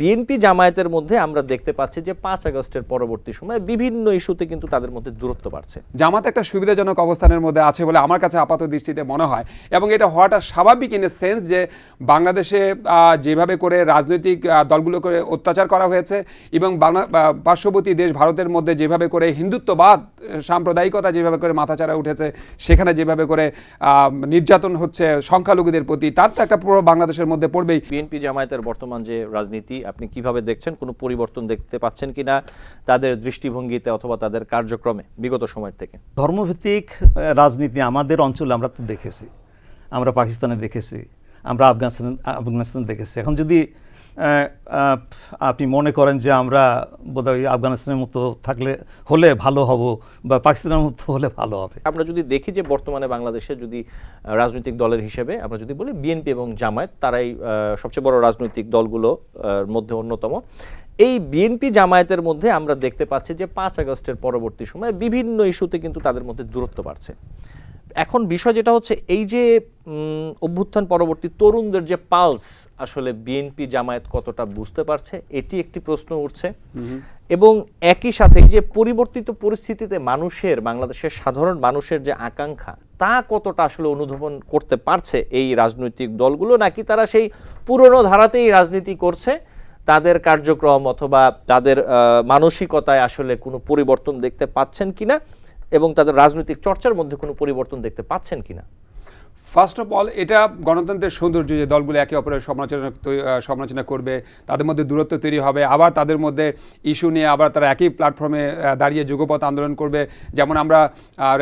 BNP জামায়াতের মধ্যে আমরা দেখতে পাচ্ছি যে ৫ আগস্টের পরবর্তী সময়ে বিভিন্ন ইস্যুতে কিন্তু তাদের মধ্যে দূরত্ব বাড়ছে। জামাত একটা সুবিধাজনক অবস্থানের মধ্যে আছে বলে আমার কাছে আপাত দৃষ্টিতে মনে হয়, এবং এটা হওয়াটা স্বাভাবিক ইন এ সেন্স যে বাংলাদেশে যেভাবে করে রাজনৈতিক দলগুলো করে অত্যাচার করা হয়েছে এবং পার্শ্ববর্তী দেশ ভারতের মধ্যে যেভাবে করে হিন্দুত্ববাদ সাম্প্রদায়িকতা যেভাবে করে মাথাচাড়া উঠেছে, সেখানে যেভাবে করে নির্যাতন হচ্ছে সংখ্যালঘুদের প্রতি, তার তো একটা প্রভাব বাংলাদেশের মধ্যে পড়বেই। বিএনপি জামায়াতের বর্তমান যে রাজনীতি আপনি কিভাবে দেখছেন, কোনো পরিবর্তন দেখতে পাচ্ছেন কিনা তাদের দৃষ্টিভঙ্গিতে অথবা তাদের কার্যক্রমে বিগত সময়ের থেকে? ধর্মভিত্তিক রাজনীতি আমাদের অঞ্চলে আমরা তো দেখেছি, আমরা পাকিস্তানে দেখেছি, আমরা আফগানিস্তানে দেখেছি। এখন যদি আপনি মনে করেন যে আমরা বোধহয় আফগানিস্তানের মতো হলে ভালো হব বা পাকিস্তানের মতো হলে ভালো হবে। আমরা যদি দেখি যে বর্তমানে বাংলাদেশে যদি রাজনৈতিক দলের হিসেবে আমরা যদি বলি বিএনপি এবং জামায়াত, তারাই সবচেয়ে বড় রাজনৈতিক দলগুলোর মধ্যে অন্যতম। এই বিএনপি জামায়াতের মধ্যে আমরা দেখতে পাচ্ছি যে ৫ আগস্টের পরবর্তী সময়ে বিভিন্ন ইস্যুতে কিন্তু তাদের মধ্যে দূরত্ব বাড়ছে। এখন বিষয় যেটা হচ্ছে, এই যে অভ্যুত্থান পরবর্তী তরুণদের যে পালস আসলে বিএনপি জামায়াত কতটা বুঝতে পারছে, এটি একটি প্রশ্ন উঠছে। এবং একই সাথে যে পরিবর্তিত পরিস্থিতিতে বাংলাদেশের সাধারণ মানুষের যে আকাঙ্ক্ষা, তা কতটা আসলে অনুধাবন করতে পারছে এই রাজনৈতিক দলগুলো, নাকি তারা সেই পুরনো ধারাতেই রাজনীতি করছে, তাদের কার্যক্রম অথবা তাদের মানসিকতায় আসলে কোনো পরিবর্তন দেখতে পাচ্ছেন কিনা এবং তাদের রাজনৈতিক চর্চার মধ্যে কোনো পরিবর্তন দেখতে পাচ্ছেন কিনা? ফার্স্ট অফ অল, এটা গণতন্ত্রের সৌন্দর্য যে দলগুলো একে অপরের সমালোচনা করবে, তাদের মধ্যে দূরত্ব তৈরি হবে, আবার তাদের মধ্যে ইস্যু নিয়ে আবার তারা একই প্ল্যাটফর্মে দাঁড়িয়ে যুগপৎ আন্দোলন করবে। যেমন আমরা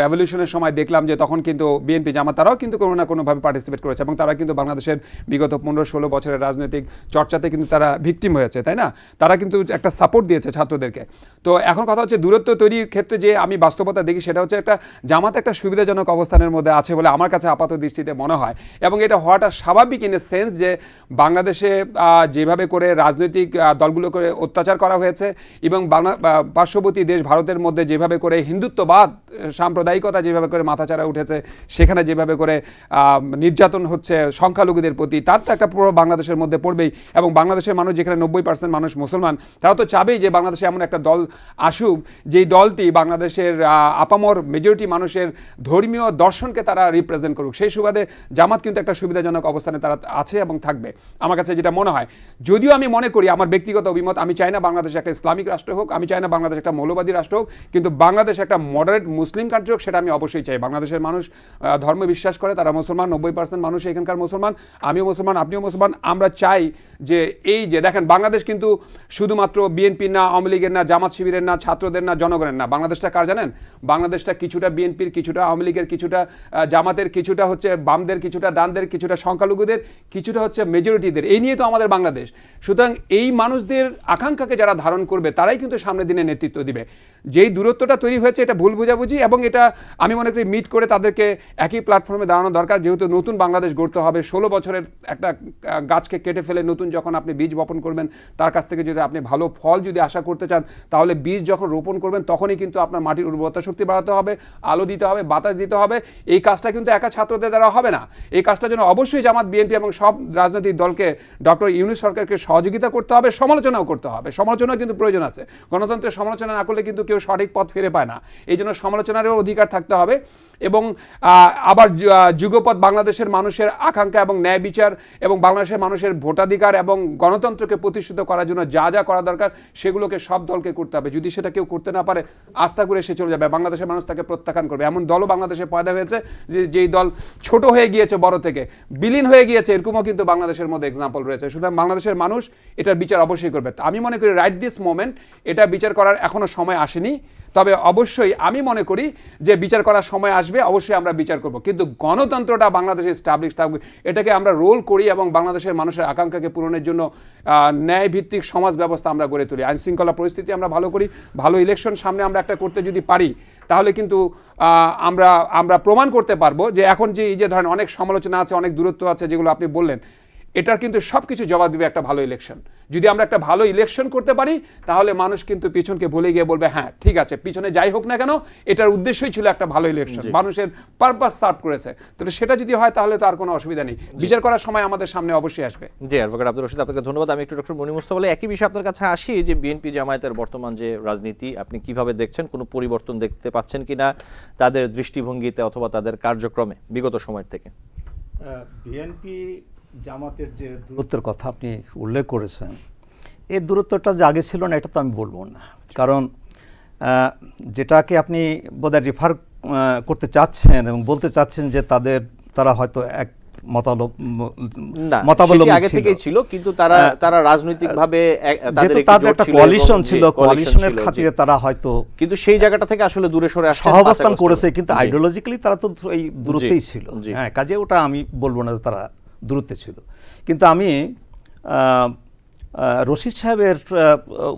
রেভলিউশনের সময় দেখলাম যে তখন কিন্তু বিএনপি জামাত তারাও কিন্তু কোনো না কোনোভাবে পার্টিসিপেট করেছে, এবং তারা কিন্তু বাংলাদেশের বিগত 15-16 বছরের রাজনৈতিক চর্চাতে কিন্তু তারা ভিকটিম হয়েছে, তাই না? তারা কিন্তু একটা সাপোর্ট দিয়েছে ছাত্রদেরকে। তো এখন কথা হচ্ছে দূরত্ব তৈরির ক্ষেত্রে যে আমি বাস্তবতা দেখি সেটা হচ্ছে একটা জামাত একটা সুবিধাজনক অবস্থানের মধ্যে আছে বলে আমার কাছে আপাত দৃষ্টিতে মনে হয়, এবং এটা হওয়াটা স্বাভাবিক ইন এ সেন্স যে বাংলাদেশে যেভাবে করে রাজনৈতিক দলগুলো করে অত্যাচার করা হয়েছে এবং পার্শ্ববর্তী দেশ ভারতের মধ্যে যেভাবে করে হিন্দুত্ববাদ সাম্প্রদায়িকতা যেভাবে করে মাথাচাড়া উঠেছে, সেখানে যেভাবে করে নির্যাতন হচ্ছে সংখ্যালঘুদের প্রতি, তার তো একটা প্রভাব বাংলাদেশের মধ্যে পড়বেই। এবং বাংলাদেশের মানুষ, যেখানে 90% মানুষ মুসলমান, তারা তো চাবেই যে বাংলাদেশে এমন একটা দল আসুক যেই দলটি বাংলাদেশের আপামর মেজরিটি মানুষের ধর্মীয় দর্শনকে তারা রিপ্রেজেন্ট করুক। সেই সুবাদে জামাত কিন্তু একটা সুবিধাজনক অবস্থানে তারা আছে এবং থাকবে, আমার কাছে যেটা মনে হয়। যদিও আমি মনে করি, আমার ব্যক্তিগত অভিমত, আমি চাই না বাংলাদেশ একটা ইসলামিক রাষ্ট্র হোক, আমি চাই না বাংলাদেশ একটা মৌলবাদী রাষ্ট্র হোক, কিন্তু বাংলাদেশ একটা মডারেট মুসলিম কান্ট্রি হোক, সেটা আমি অবশ্যই চাই। বাংলাদেশের মানুষ ধর্ম বিশ্বাস করে, তারা মুসলমান, 90% মানুষ এখানকার মুসলমান, আমিও মুসলমান, আপনিও মুসলমান। আমরা চাই যে এই যে দেখেন, বাংলাদেশ কিন্তু শুধুমাত্র বিএনপি না, আওয়ামী লীগের না, জামাত শিবিরের না, ছাত্রদের না, জনগণের না। বাংলাদেশটা কার জানেন? বাংলাদেশটা কিছুটা বিএনপির, কিছুটা আওয়ামী লীগের, কিছুটা জামাতের, কিছুটা হচ্ছে বামদের, কিছুটা ডানদের, কিছুটা সংখ্যালঘুদের, কিছুটা হচ্ছে মেজরিটিদের। এই নিয়ে তো আমাদের বাংলাদেশ। সুতরাং এই মানুষদের আকাঙ্ক্ষাকে যারা ধারণ করবে, তারাই কিন্তু সামনের দিনে নেতৃত্ব দিবে। যেই দূরত্বটা তৈরি হয়েছে, এটা ভুল বোঝাবুঝি, এবং এটা আমি মনে করি মিট করে তাদেরকে একই প্ল্যাটফর্মে দাঁড়ানো দরকার। যেহেতু নতুন বাংলাদেশ গড়তে হবে, 16 বছরের একটা গাছকে কেটে ফেলে নতুন যখন আপনি বীজ বপন করবেন, তার কাছ থেকে যদি আপনি ভালো ফল যদি আশা করতে চান, তাহলে বীজ যখন রোপণ করবেন তখনই কিন্তু আপনার মাটির উর্বরতা শক্তি বাড়াতে হবে, আলো দিতে হবে, বাতাস দিতে হবে। এই কাজটা কিন্তু একা ছাত্রদের দ্বারা হবে না। এই কাজটার জন্য অবশ্যই জামাত, বিএনপি এবং সব রাজনৈতিক দলকে, ডক্টর ইউনূস সরকারকে সহযোগিতা করতে হবে, সমালোচনাও করতে হবে। সমালোচনাও কিন্তু প্রয়োজন আছে। গণতন্ত্রের সমালোচনা না করলে কিন্তু কেউ সঠিক পথ ফিরে পায় না। এই জন্য সমালোচনারও অধিকার থাকতে হবে। এবং আবার যুগপৎ বাংলাদেশের মানুষের আকাঙ্ক্ষা এবং ন্যায় বিচার এবং বাংলাদেশের মানুষের ভোটাধিকার এবং গণতন্ত্রকে প্রতিষ্ঠিত করার জন্য যা যা করা দরকার, সেগুলোকে সব দলকে করতে হবে। যদি সেটা কেউ করতে না পারে, আস্থা করে সে চলে যাবে, বাংলাদেশের মানুষ তাকে প্রত্যাখ্যান করবে। এমন দলও বাংলাদেশে পয়দা হয়েছে যেই দল ছোট হয়ে গিয়েছে, বড় থেকে বিলীন হয়ে গিয়েছে, এরকমও কিন্তু বাংলাদেশের মধ্যে এক্সাম্পল রয়েছে। সুতরাং বাংলাদেশের মানুষ এটার বিচার অবশ্যই করবে। আমি মনে করি রাইট দিস মোমেন্ট এটা বিচার করার এখনো সময় আসেনি। তবে অবশ্যই আমি মনে করি যে বিচার করার সময় আসবে, অবশ্যই আমরা বিচার করব। কিন্তু গণতন্ত্রটা বাংলাদেশে এস্টাবলিশ থাকবে, এটাকে আমরা রোল করি এবং বাংলাদেশের মানুষের আকাঙ্ক্ষাকে পূরণের জন্য ন্যায় ভিত্তিক সমাজ ব্যবস্থা আমরা গড়ে তুলি। আইন শৃঙ্খলা পরিস্থিতি আমরা ভালো করি, ভালো ইলেকশন সামনে আমরা একটা করতে যদি পারি, তাহলে কিন্তু আমরা প্রমাণ করতে পারবো যে এখন যে এই যে ধরেন অনেক সমালোচনা আছে, অনেক দূরত্ব আছে, যেগুলো আপনি বললেন, এটার কিন্তু সব কিছু জবাব দিবে একটা ভালো ইলেকশন। যদি আমরা একটা ভালো ইলেকশন করতে পারি তাহলে মানুষ কিন্তু পিছনকে ভুলে গিয়ে বলবে হ্যাঁ ঠিক আছে, পিছনে যাই হোক না কেন এটার উদ্দেশ্যই ছিল একটা ভালো ইলেকশন, মানুষের পারপাস সার্ভ করেছে। তো সেটা যদি হয় তাহলে তো আর কোনো অসুবিধা নেই, বিচার করার সময় আমাদের সামনে অবশ্যই আসবে। জি, অ্যাডভোকেট আব্দুর রশিদ, আপনাকে ধন্যবাদ। আমি একটু ডক্টর মনি মুস্তাফা বলে একই বিষয়ে আপনার কাছে আসি, যে বিএনপি জামায়াতের বর্তমান যে রাজনীতি আপনি কিভাবে দেখছেন, কোনো পরিবর্তন দেখতে পাচ্ছেন কিনা তাদের দৃষ্টিভঙ্গিতে অথবা তাদের কার্যক্রমে বিগত সময় থেকে? বিএনপি জামাতের যে দূরত্বের কথা আপনি উল্লেখ করেছেন, এই দূরত্বটা যে আগে ছিল না এটা তো আমি বলবো না, কারণ যেটাকে আপনি বোধহয় রেফার করতে চাচ্ছেন এবং বলতে চাচ্ছেন যে তারা হয়তো এক মতাবলম্বী আগে থেকেই ছিল, কিন্তু তারা রাজনৈতিকভাবে তাদের একটা কোয়ালিশন ছিল, কোয়ালিশনের খাতিরে তারা হয়তো কিন্তু সেই জায়গাটা থেকে আসলে দূরে সরে আসছে, সহাবস্থান করেছে, কিন্তু আইডিওলজিক্যালি তারা তো এই দূরত্বেই ছিল। হ্যাঁ, কাজে ওটা আমি বলবো না তারা দূরত্বে ছিল। কিন্তু আমি রশিদ সাহেবের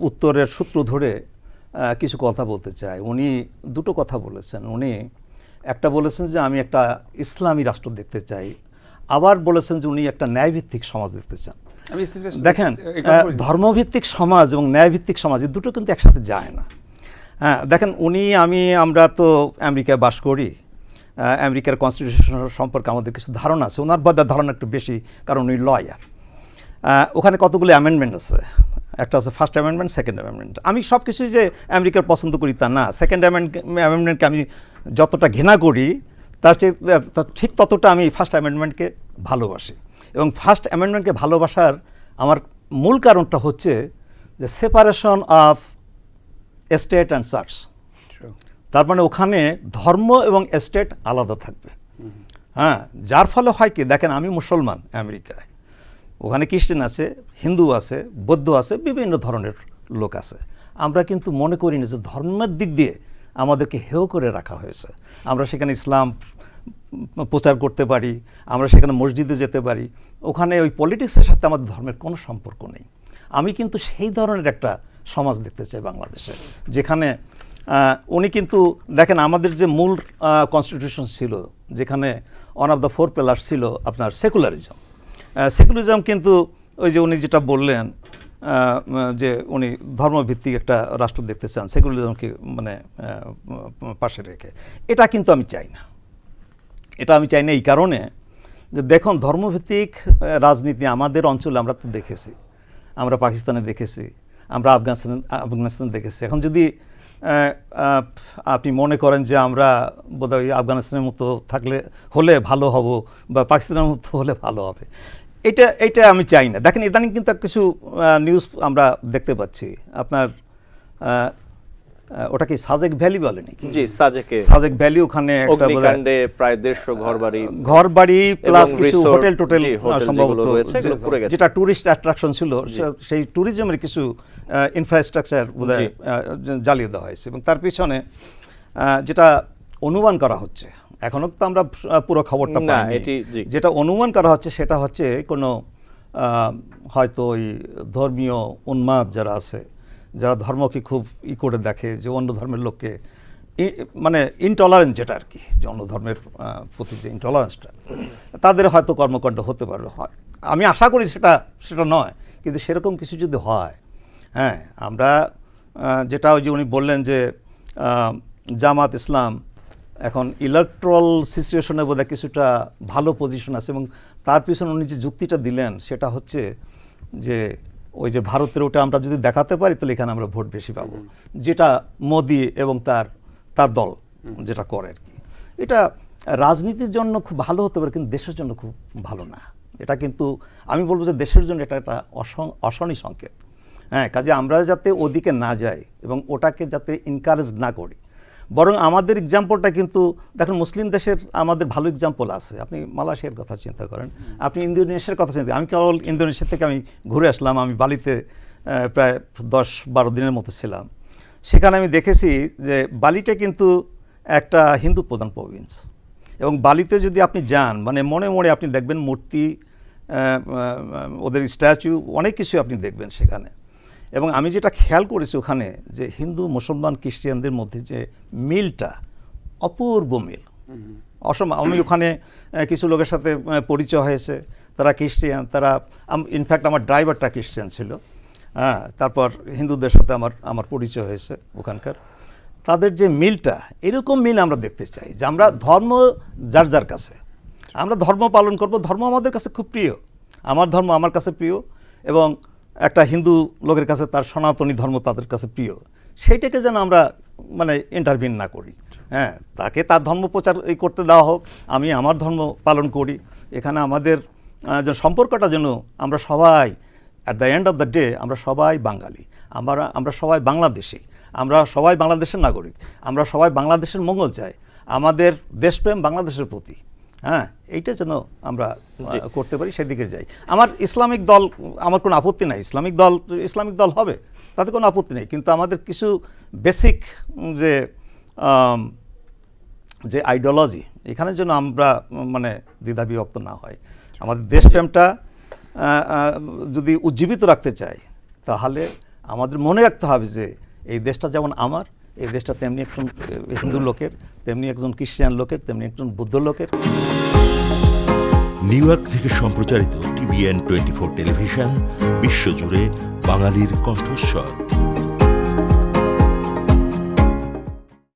উত্তরের সূত্র ধরে কিছু কথা বলতে চাই। উনি দুটো কথা বলেছেন। উনি একটা বলেছেন যে আমি একটা ইসলামী রাষ্ট্র দেখতে চাই, আবার বলেছেন যে উনি একটা ন্যায়ভিত্তিক সমাজ দেখতে চান। দেখেন, ধর্মভিত্তিক সমাজ এবং ন্যায়ভিত্তিক সমাজ এই দুটো কিন্তু একসাথে যায় না। হ্যাঁ, দেখেন আমরা তো আমেরিকায় বাস করি, আমেরিকার কনস্টিটিউশন সম্পর্কে আমাদের কিছু ধারণা আছে। ওনার বোধহয় ধারণা একটু বেশি, কারণ উনি লয়ার। ওখানে কতগুলো অ্যামেন্ডমেন্ট আছে, একটা আছে ফার্স্ট অ্যামেন্ডমেন্ট, সেকেন্ড অ্যামেন্ডমেন্ট। আমি সব কিছুই যে আমেরিকার পছন্দ করি তা না। সেকেন্ড অ্যামেন্ডমেন্টকে আমি যতটা ঘৃণা করি তার চেয়ে ঠিক ততটা আমি ফার্স্ট অ্যামেন্ডমেন্টকে ভালোবাসি। এবং ফার্স্ট অ্যামেন্ডমেন্টকে ভালোবাসার আমার মূল কারণটা হচ্ছে যে separation of state and church. তার মানে ওখানে ধর্ম এবং স্টেট আলাদা থাকবে। হ্যাঁ, যার ফলে হয় কি, দেখেন আমি মুসলমান আমেরিকায়, ওখানে খ্রিস্টান আছে, হিন্দু আছে, বৌদ্ধ আছে, বিভিন্ন ধরনের লোক আছে। আমরা কিন্তু মনে করি না যে ধর্মের দিক দিয়ে আমাদেরকে হেয় করে রাখা হয়েছে। আমরা সেখানে ইসলাম প্রচার করতে পারি, আমরা সেখানে মসজিদে যেতে পারি, ওখানে ওই পলিটিক্সের সাথে আমাদের ধর্মের কোনো সম্পর্ক নেই। আমি কিন্তু সেই ধরনের একটা সমাজ দেখতে চাই বাংলাদেশে, যেখানে উনি কিন্তু দেখেন আমাদের যে মূল কনস্টিটিউশন ছিল, যেখানে ওয়ান অফ দ্য 4 পিলার ছিল আপনার সেকুলারিজম। সেকুলারিজম কিন্তু ওই যে উনি যেটা বললেন যে উনি ধর্মভিত্তিক একটা রাষ্ট্র দেখতে চান, সেকুলারিজমকে মানে পাশে রেখে, এটা কিন্তু আমি চাই না। এটা আমি চাই না এই কারণে যে দেখুন, ধর্মভিত্তিক রাজনীতি আমাদের অঞ্চলে আমরা তো দেখেছি, আমরা পাকিস্তানে দেখেছি, আমরা আফগানিস্তানে দেখেছি। এখন যদি আপনি মনে করেন যে আমরা বোধহয় আফগানিস্তানের মতো হলে ভালো হব বা পাকিস্তানের মতো হলে ভালো হবে, এটা আমি চাই না। দেখেন, ইদানিং কিন্তু কিছু নিউজ আমরা দেখতে পাচ্ছি, আপনার ওটা কি সাজেক ভ্যালি বলে নাকি? জি, সাজেক ভ্যালি, ওখানে অগ্নিকাণ্ডে প্রায় 150 ঘরবাড়ি প্লাস কিছু হোটেল সম্ভবত যেটা টুরিস্ট অ্যাট্রাকশন ছিল, সেই ট্যুরিজমের কিছু ইনফ্রাস্ট্রাকচার বোধহয় জ্বালিয়ে দেওয়া হয়েছে। এবং তার পিছনে যেটা অনুমান করা হচ্ছে, এখনো তো আমরা পুরো খবরটা পাইনি, যেটা অনুমান করা হচ্ছে সেটা হচ্ছে কোনো হয়তো ওই ধর্মীয় উন্মাদ যারা আছে, যারা ধর্মকে খুব করে দেখে, যে অন্য ধর্মের লোককে মানে ইনটলারেন্স, যেটা আর কি, যে অন্য ধর্মের প্রতি যে ইনটলারেন্সটা, তাদের হয়তো কর্মকাণ্ড হতে পারে। আমি আশা করি সেটা নয়, কিন্তু সেরকম কিছু যদি হয়, হ্যাঁ, আমরা যেটা ওই যে উনি বললেন যে জামাত ইসলাম এখন ইলেকট্রাল সিচুয়েশনে বোধহয় কিছুটা ভালো পজিশন আছে, এবং তার পিছনে উনি যে যুক্তিটা দিলেন সেটা হচ্ছে যে ওই যে ভারতের ওটা আমরা যদি দেখাতে পারি তাহলে এখানে আমরা ভোট বেশি পাবো, যেটা মোদি এবং তার দল যেটা করে আর কি। এটা রাজনীতির জন্য খুব ভালো হতে পারে, কিন্তু দেশের জন্য খুব ভালো না। এটা কিন্তু আমি বলবো যে দেশের জন্য এটা একটা অশনি সংকেত। হ্যাঁ, কাজে আমরা যাতে ওদিকে না যাই এবং ওটাকে যাতে এনকারেজ না করি, বরং আমাদের এক্সাম্পলটা কিন্তু দেখেন মুসলিম দেশের আমাদের ভালো এক্সাম্পল আছে। আপনি মালয়েশিয়ার কথা চিন্তা করেন, আপনি ইন্দোনেশিয়ার কথা চিন্তা, আমি কেবল ইন্দোনেশিয়া থেকে আমি ঘুরে আসলাম, আমি বালিতে প্রায় 10-12 দিনের মতো ছিলাম। সেখানে আমি দেখেছি যে বালিটা কিন্তু একটা হিন্দু প্রধান প্রভিন্স, এবং বালিতে যদি আপনি যান মানে মনে মনে আপনি দেখবেন মূর্তি, ওদের স্ট্যাচু, অনেক কিছু আপনি দেখবেন সেখানে। এবং আমি যেটা খেয়াল করেছি ওখানে, যে হিন্দু মুসলমান খ্রিস্টানদের মধ্যে যে মিলটা, অপূর্ব মিল, আমি ওখানে কিছু লোকের সাথে পরিচয় হয়েছে, তারা খ্রিস্টিয়ান, তারা ইনফ্যাক্ট আমার ড্রাইভারটা খ্রিস্টিয়ান ছিল, হ্যাঁ। তারপর হিন্দুদের সাথে আমার পরিচয় হয়েছে ওখানকার। তাদের যে মিলটা, এরকম মিল আমরা দেখতে চাই, যে আমরা ধর্ম যার যার কাছে, আমরা ধর্ম পালন করব, ধর্ম আমাদের কাছে খুব প্রিয়, আমার ধর্ম আমার কাছে প্রিয়, এবং একটা হিন্দু লোকের কাছে তার সনাতনী ধর্ম তাদের কাছে প্রিয়, সেইটাকে যেন আমরা মানে ইন্টারভিন না করি, হ্যাঁ। তাকে তার ধর্ম প্রচার করতে দেওয়া হোক, আমি আমার ধর্ম পালন করি। এখানে আমাদের যে সম্পর্কটা যেন আমরা সবাই at the end of the day আমরা সবাই বাঙালি, আমরা সবাই বাংলাদেশি, আমরা সবাই বাংলাদেশের নাগরিক, আমরা সবাই বাংলাদেশের মঙ্গল চাই, আমাদের দেশপ্রেম বাংলাদেশের প্রতি, হ্যাঁ, এইটা যেন আমরা করতে পারি, সেদিকে যাই। আমার ইসলামিক দল, আমার কোনো আপত্তি নাই, ইসলামিক দল হবে, তাতে কোনো আপত্তি নেই, কিন্তু আমাদের কিছু বেসিক যে আইডিওলজি, এখানে যেন আমরা মানে দ্বিধাবিভক্ত না হয়। আমাদের দেশপ্রেমটা যদি উজ্জীবিত রাখতে চাই, তাহলে আমাদের মনে রাখতে হবে যে এই দেশটা যেমন আমার, এই দেশটা তেমনি একজন হিন্দু লোকের, তেমনি একজন খ্রিস্টান লোকের, তেমনি একজন বৌদ্ধ লোকের। নিউ ইয়র্ক থেকে সম্প্রচারিত TVN 24 টেলিভিশন বিশ্বজুড়ে বাঙালির কণ্ঠস্বর।